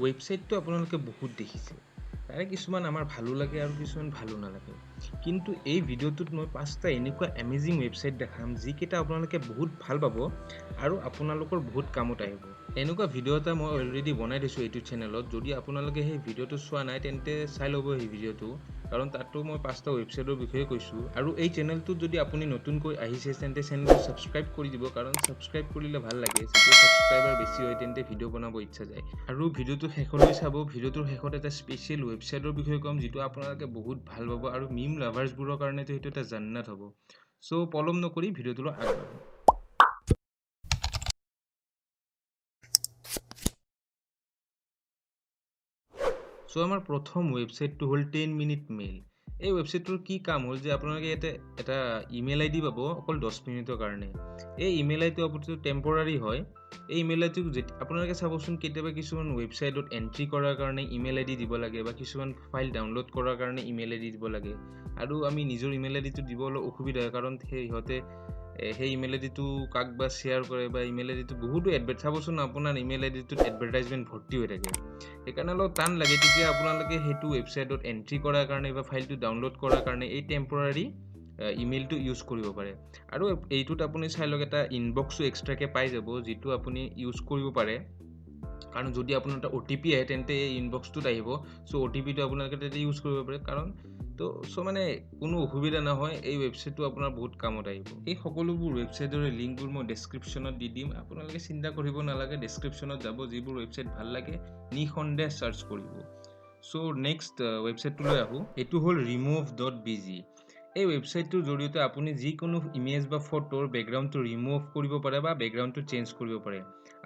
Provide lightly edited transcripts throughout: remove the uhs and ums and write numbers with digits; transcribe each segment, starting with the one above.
ৱেবছাইটটো আপোনালোকে বহুত দেখিছে। তাৰে কিছুমান আমাৰ ভালো লাগে আৰু কিছুমান ভালো নালাগে। কিন্তু এই ভিডিঅ'টোত মই 5টা এনেকুৱা এমেজিং ৱেবছাইট দেখাম যিকেইটা আপোনালোকে বহুত ভাল পাব আৰু আপোনালোকৰ বহুত কামত আহিব। এনেকুৱা ভিডিঅ' এটা মই অলৰেডি বনাই দিছোঁ এইটো চেনেলত। যদি আপোনালোকে সেই ভিডিঅ'টো চোৱা নাই তেন্তে চাই ল'ব সেই ভিডিঅ'টো। কাৰণ তাতো মই 5টা ৱেবছাইটৰ বিষয়ে কৈছোঁ। আৰু এই চেনেলটোত যদি আপুনি নতুনকৈ আহিছে তেন্তে চেনেলটো ছাবস্ক্ৰাইব কৰি দিব, কাৰণ ছাবস্ক্ৰাইব কৰিলে ভাল লাগে। যেতিয়া ছাবস্ক্ৰাইবাৰ বেছি হয় তেন্তে ভিডিঅ' বনাব ইচ্ছা যায়। আৰু ভিডিঅ'টো শেষলৈ চাব। ভিডিঅ'টোৰ শেষত এটা স্পেচিয়েল ৱেবছাইটৰ বিষয়ে ক'ম যিটো আপোনালোকে বহুত ভাল পাব আৰু মিম লাভাৰ্ছবোৰৰ কাৰণেতো সেইটো এটা জান্নাত হ'ব। চ' পলম নকৰি ভিডিঅ'টোলৈ আগবাঢ়ো। চ' আমাৰ প্ৰথম ৱেবছাইটটো হ'ল 10 মিনিট মেইল। এই ৱেবছাইটটোৰ কি কাম হ'ল যে আপোনালোকে ইয়াতে এটা ইমেইল আইডি পাব অকল 10 মিনিটৰ কাৰণে। এই ইমেইল আইডিটো আপোনালোকৰ টেম্পৰাৰী হয়। এই ইমেইল আইডিটো আপোনালোকে চাবচোন, কেতিয়াবা কিছুমান ৱেবছাইটত এণ্ট্ৰি কৰাৰ কাৰণে ইমেইল আইডি দিব লাগে বা কিছুমান ফাইল ডাউনলোড কৰাৰ কাৰণে ইমেইল আইডি দিব লাগে। আৰু আমি নিজৰ ইমেইল আইডিটো দিব অলপ অসুবিধা হয়, কাৰণ সিহঁতে সেই ইমেইল আইডিটো কাক বা শ্বেয়াৰ কৰে বা ইমেইল আইডিটো বহুতো চাবচোন আপোনাৰ ইমেইল আইডিটোত এডভাৰটাইজমেণ্ট ভৰ্তি হৈ থাকে। সেইকাৰণে অলপ টান লাগে। তেতিয়া আপোনালোকে সেইটো ৱেবছাইটত এণ্ট্ৰি কৰাৰ কাৰণে বা ফাইলটো ডাউনলোড কৰাৰ কাৰণে এই টেম্পৰাৰী ইমেইলটো ইউজ কৰিব পাৰে। আৰু এইটোত আপুনি চাই লওক, এটা ইনবক্সো এক্সট্ৰাকৈ পাই যাব যিটো আপুনি ইউজ কৰিব পাৰে। কাৰণ যদি আপোনাৰ এটা OTP আহে তেন্তে এই ইনবক্সটোত আহিব। চ' OTPটো আপোনালোকে তেতিয়া ইউজ কৰিব পাৰে। কাৰণ মানে কোনো অসুবিধা নহয়। এই ৱেবছাইটটো আপোনাৰ বহুত কামত আহিব। এই সকলোবোৰ ৱেবছাইটৰে লিংকবোৰ মই ডেছক্ৰিপশ্যনত দি দিম। আপোনালোকে চিন্তা কৰিব নালাগে, ডেছক্ৰিপশ্যনত যাব, যিবোৰ ৱেবছাইট ভাল লাগে নিঃসন্দেহে চাৰ্চ কৰিব। চ' নেক্সট ৱেবছাইটটোলৈ আহোঁ। এইটো হ'ল remove.bg। এই ৱেবছাইটটোৰ জৰিয়তে আপুনি যিকোনো ইমেজ বা ফটোৰ বেকগ্ৰাউণ্ডটো ৰিমুভ কৰিব পাৰে বা বেকগ্ৰাউণ্ডটো চেঞ্জ কৰিব পাৰে।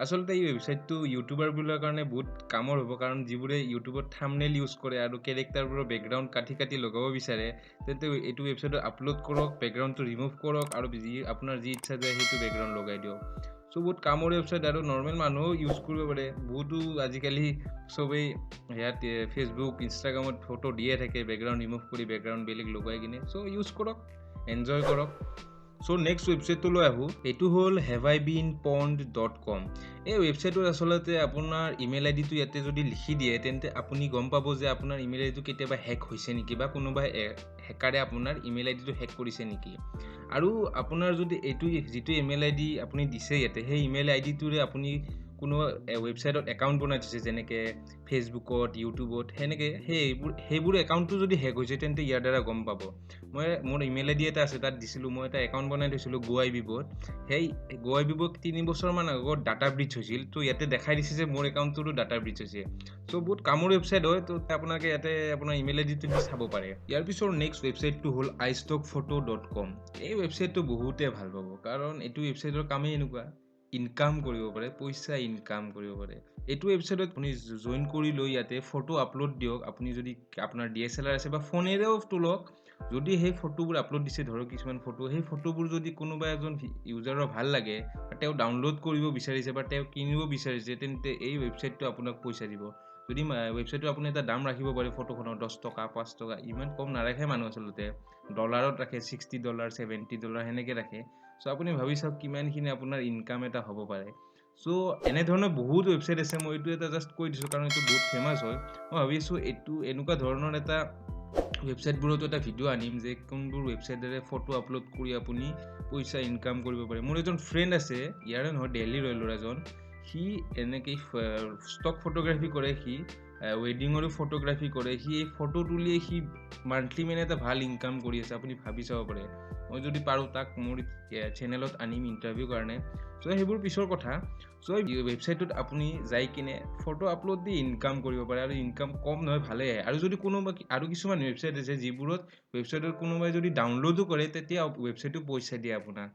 আচলতে এই ৱেবছাইটটো ইউটিউবাৰবোৰৰ কাৰণে বহুত কামৰ হ'ব, কাৰণ যিবোৰে ইউটিউবত থাম্বনেইল ইউজ কৰে আৰু কেৰেক্টাৰবোৰৰ বেকগ্ৰাউণ্ড কাটি লগাব বিচাৰে, তেন্তে এইটো ৱেবছাইটত আপলোড কৰক, বেকগ্ৰাউণ্ডটো ৰিমুভ কৰক আৰু আপোনাৰ যি ইচ্ছা যায় সেইটো বেকগ্ৰাউণ্ড লগাই দিয়ক। চ' বহুত কামৰ ৱেবছাইট আৰু নৰ্মেল মানুহেও ইউজ কৰিব পাৰে। বহুতো আজিকালি চবেই ইয়াত ফেচবুক, ইনষ্টাগ্ৰামত ফটো দিয়ে থাকে বেকগ্ৰাউণ্ড ৰিমুভ কৰি বেকগ্ৰাউণ্ড বেলেগ লগাই কিনে। চ' ইউজ কৰক, এনজয় কৰক। চ' নেক্সট ৱেবছাইটটোলৈ আহোঁ। এইটো হ'ল haveibeenpwned.com। এই ৱেবছাইটটোত আচলতে আপোনাৰ ইমেইল আইডিটো ইয়াতে যদি লিখি দিয়ে তেন্তে আপুনি গম পাব যে আপোনাৰ ইমেইল আইডিটো কেতিয়াবা হেক হৈছে নেকি বা কোনোবাই হেকাৰে আপোনাৰ ইমেইল আইডিটো হেক কৰিছে নেকি। আৰু আপোনাৰ যদি যিটো ইমেইল আইডি আপুনি দিছে ইয়াতে, সেই ইমেইল আইডিটোৰে আপুনি কোনো ৱেবছাইটত একাউণ্ট বনাই থৈছে, যেনেকৈ ফেচবুকত, ইউটিউবত, সেনেকৈ সেইবোৰ একাউণ্টটো যদি হেক হৈছে তেন্তে ইয়াৰ দ্বাৰা গম পাব। মোৰ ইমেইল আইডি এটা আছে, তাত দিছিলোঁ, মই এটা একাউণ্ট বনাই থৈছিলোঁ GoIBBত। সেই GoIBBত 3 বছৰমান আগত ডাটা ব্ৰিচ হৈছিল। ত' ইয়াতে দেখাই দিছে যে মোৰ একাউণ্টটোতো ডাটা ব্ৰিচ হৈছে। চ' বহুত কামৰ ৱেবছাইট হয়। ত' আপোনালোকে ইয়াতে আপোনাৰ ইমেইল আইডিটো দি চাব পাৰে। ইয়াৰ পিছৰ নেক্সট ৱেবছাইটটো হ'ল istockphoto.com। এই ৱেবছাইটটো বহুতে ভাল পাব, কাৰণ এইটো ৱেবছাইটৰ কামেই এনেকুৱা। ইনকাম কৰিব পাৰে, পইচা ইনকাম কৰিব পাৰে। এইটো ৱেবছাইটত আপুনি জইন কৰি লৈ ইয়াতে ফটো আপলোড দিয়ক। আপুনি যদি আপোনাৰ DSLR আছে বা ফোনেৰেও তোলক। যদি সেই ফটোবোৰ আপলোড দিছে, ধৰক কিছুমান ফটো, সেই ফটোবোৰ যদি কোনোবা এজন ইউজাৰৰ ভাল লাগে, তেওঁ ডাউনলোড কৰিব বিচাৰিছে বা তেওঁ কিনিব বিচাৰিছে, তেন্তে এই ৱেবছাইটটো আপোনাক পইচা দিব। যদি ৱেবছাইটটো আপুনি এটা দাম ৰাখিব পাৰে ফটোখনৰ, 10 টকা, 5 টকা, ইমান কম নাৰাখে মানুহ আচলতে। ডলাৰত ৰাখে, $60, $70 সেনেকৈ ৰাখে। চ' আপুনি ভাবি চাওক কিমানখিনি আপোনাৰ ইনকাম এটা হ'ব পাৰে। চ' এনেধৰণৰ বহুত ৱেবছাইট আছে। মই এইটো এটা জাষ্ট কৈ দিছোঁ কাৰণ এইটো বহুত ফেমাছ হয়। মই ভাবিছোঁ এনেকুৱা ধৰণৰ এটা ৱেবছাইটবোৰতো এটা ভিডিঅ' আনিম যে কোনবোৰ ৱেবছাইটেৰে ফটো আপলোড কৰি আপুনি পইচা ইনকাম কৰিব পাৰে। মোৰ এজন ফ্ৰেণ্ড আছে, ইয়াৰে নহয়, দিল্লীৰ হয় ল'ৰাজন। সি এনেকৈ ষ্টক ফটোগ্ৰাফী কৰে, সি ৱেডিঙৰো ফটোগ্ৰাফী কৰে। সি এই ফটো তুলিয়ে সি মান্থলি মানে এটা ভাল ইনকাম কৰি আছে। আপুনি ভাবি চাব পাৰে। মই যদি পাৰোঁ তাক মোৰ চেনেলত আনিম ইণ্টাৰভিউৰ কাৰণে। চ' সেইবোৰ পিছৰ কথা। চ' এই ৱেবছাইটটোত আপুনি যাই কিনে ফটো আপলোড দি ইনকাম কৰিব পাৰে, আৰু ইনকাম কম নহয়, ভালেই আহে। আৰু যদি আৰু কিছুমান ৱেবছাইট আছে যিবোৰত ৱেবছাইটত কোনোবাই যদি ডাউনলোডো কৰে, তেতিয়া ৱেবছাইটটো পইচা দিয়ে আপোনাক।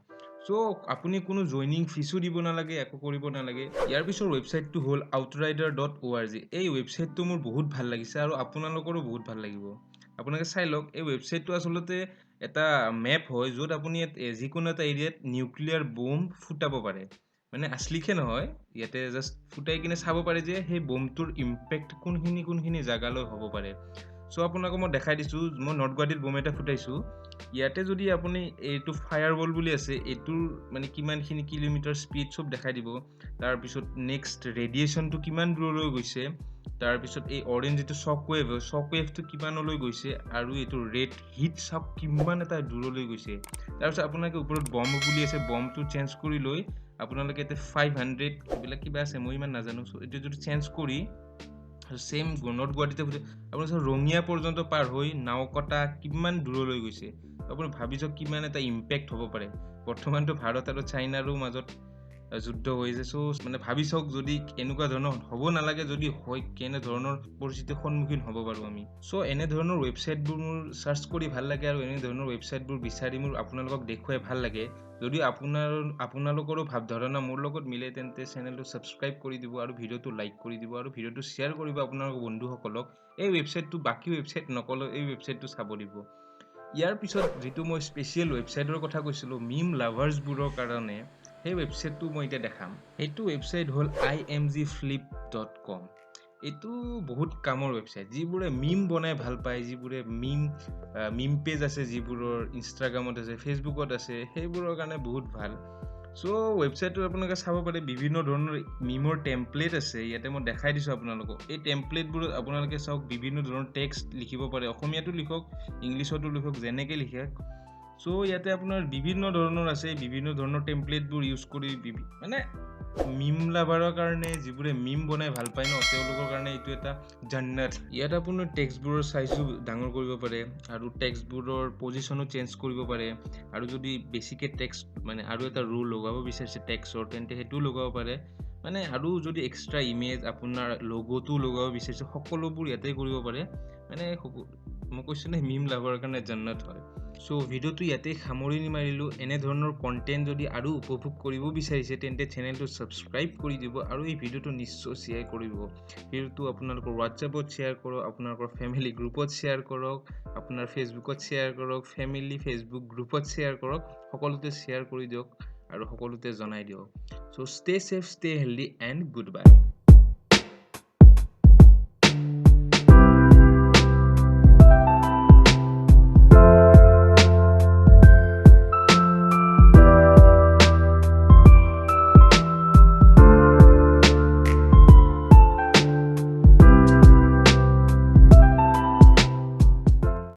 চ' আপুনি কোনো জইনিং ফিজো দিব নালাগে, একো কৰিব নালাগে। ইয়াৰ পিছৰ ৱেবছাইটটো হ'ল outrider.org। এই ৱেবছাইটটো মোৰ বহুত ভাল লাগিছে আৰু আপোনালোকৰো বহুত ভাল লাগিব। আপোনালোকে চাই লওক। এই ৱেবছাইটটো আচলতে এটা মেপ হয়, য'ত আপুনি যিকোনো এটা এৰিয়াত নিউক্লিয়াৰ বম ফুটাব পাৰে। মানে আচলিকে নহয়, ইয়াতে জাষ্ট ফুটাই কিনে চাব পাৰে যে সেই বমটোৰ ইম্পেক্ট কোনখিনি জেগালৈ হ'ব পাৰে। সো আপোনাক মই দেখাই দিছো মই নৰ্থ গুৱাহাটীত বম এটা ফুটাইছো ইয়াতে যদি আপুনি এইটো ফায়াৰৱল বুলি আছে এটোৰ মানে কিমানখিনি কিলোমিটাৰ স্পীড সব দেখাই দিব তাৰ পিছত নেক্সট ৰেডিয়েশনটো কিমান দূৰলৈ গৈছে তাৰ পিছত এই অৰেঞ্জ যেটো শ্বকৱেভটো কিমানলৈ গৈছে আৰু এটো ৰেড হিট সব কিমান এটা দূৰলৈ গৈছে তাৰ পিছত আপোনাক ওপৰত বম বুলি আছে বমটো চেঞ্জ কৰি লৈ আপোনালোকে এতে 500 বিলা কিবা আছে মই ইমান নাজানো সো এটো যদি চেঞ্জ কৰি সেম নৰ্থ গুৱাহাটীতে আপোনাৰ ৰঙিয়া পৰ্যন্ত পাৰ হৈ নাওকটা কিমান দূৰলৈ গৈছে আপুনি ভাবিছো কিমান এটা ইম্প্যাক্ট হ'ব পাৰে বৰ্তমানটো ভাৰত আৰু চাইনাৰো মাজত যুদ্ধ হৈছে সো মানে ভাবিছক যদি এনেকুৱা ধৰণৰ হ'ব নালাগে যদি হয় কেনে ধৰণৰ পৰিস্থিতিৰ সন্মুখীন হ'ব পাৰো আমি সো এনে ধৰণৰ ওয়েবসাইটবোৰ মোৰ সাৰ্চ কৰি ভাল লাগে আৰু এনে ধৰণৰ ওয়েবসাইটবোৰ বিচাৰি মোৰ আপোনালোকক দেখুৱাই ভাল লাগে যদি আপোনালোকৰো ভাৱধাৰণা মোৰ লগত মিলে তেন্তে চেনেলটো সাবস্ক্ৰাইব কৰি দিব আৰু ভিডিওটো লাইক কৰি দিব আৰু ভিডিওটো শেয়াৰ কৰিব আপোনাৰ বন্ধুসকলক এই ওয়েবসাইটটো বাকি ওয়েবসাইট নকলে এই ওয়েবসাইটটো চাব দিব ইয়াৰ পিছত যেটো মই স্পেশাল ওয়েবসাইটৰ কথা কৈছিলো মিম লাভাৰ্সবোৰৰ কাৰণে সেই ওয়েবসাইটটো মই এটা দেখাম এইটো ওয়েবসাইট হল imgflip.com এটো বহুত কামৰ ওয়েবসাইট যিবোৰে মিম বনাই ভাল পায় যিবোৰে মিম পেজ আছে যিবোৰৰ ইনষ্টাগ্ৰামত আছে ফেসবুকত আছে সেইবোৰৰ কাৰণে বহুত ভাল সো ওয়েবসাইটটো আপোনালোকে চাব পাৰে বিভিন্ন ধৰণৰ মিমৰ টেমপ্লেট আছে ইয়াতে মই দেখাই দিছো আপোনালোকক এই টেমপ্লেটবোৰ আপোনালোকে চাওক বিভিন্ন ধৰণৰ টেক্সট লিখিব পাৰে অসমীয়াটো লিখক ইংলিছতো লিখক যেনেকৈ লিখে সো ইয়াতে আপোনাৰ বিভিন্ন ধৰণৰ আছে বিভিন্ন ধৰণৰ টেমপ্লেটবোৰ ইউজ কৰি মানে মিম লাভাৰৰ কাৰণে যিবোৰে মিম বনাই ভাল পায় ন তেওঁলোকৰ কাৰণে এইটো এটা জান্নাত ইয়াত আপোনাৰ টেক্সটবোৰৰ সাইজো ডাঙৰ কৰিব পাৰে আৰু টেক্সটবোৰৰ পজিশনো চেঞ্জ কৰিব পাৰে আৰু যদি বেছিকে টেক্সট মানে আৰু এটা ৰো লগাব বিচাৰিছে টেক্সটৰ তেন্তে হেতু লগাব পাৰে মানে আৰু যদি এক্সট্ৰা ইমেজ আপোনাৰ লোগোটো লগাব বিচাৰিছে সকলোবোৰ ইয়াতে কৰিব পাৰে মানে মই কৈছো না মিম লাভাৰৰ কাৰণে জান্নাত হয় সো ভিডিওটো ইয়াতে সামৰণি মাৰিলো এনে ধৰণৰ কন্টেন্ট যদি আৰু উপভোগ কৰিব বিচাৰিছে তেন্তে চেনেলটো সাবস্ক্ৰাইব কৰি দিব আৰু এই ভিডিওটো নিশ্চয় শেয়াৰ কৰিব ভিডিওটো আপোনালোকৰ WhatsAppত শেয়াৰ কৰক আপোনালোকৰ ফ্যামিলি গ্ৰুপত শেয়াৰ কৰক আপোনাৰ ফেসবুকত শেয়াৰ কৰক ফ্যামিলি ফেসবুক গ্ৰুপত শেয়াৰ কৰক সকলোতে শেয়াৰ কৰি দিয়ক আৰু সকলোতে জনাই দিয়ক so stay safe stay healthy and goodbye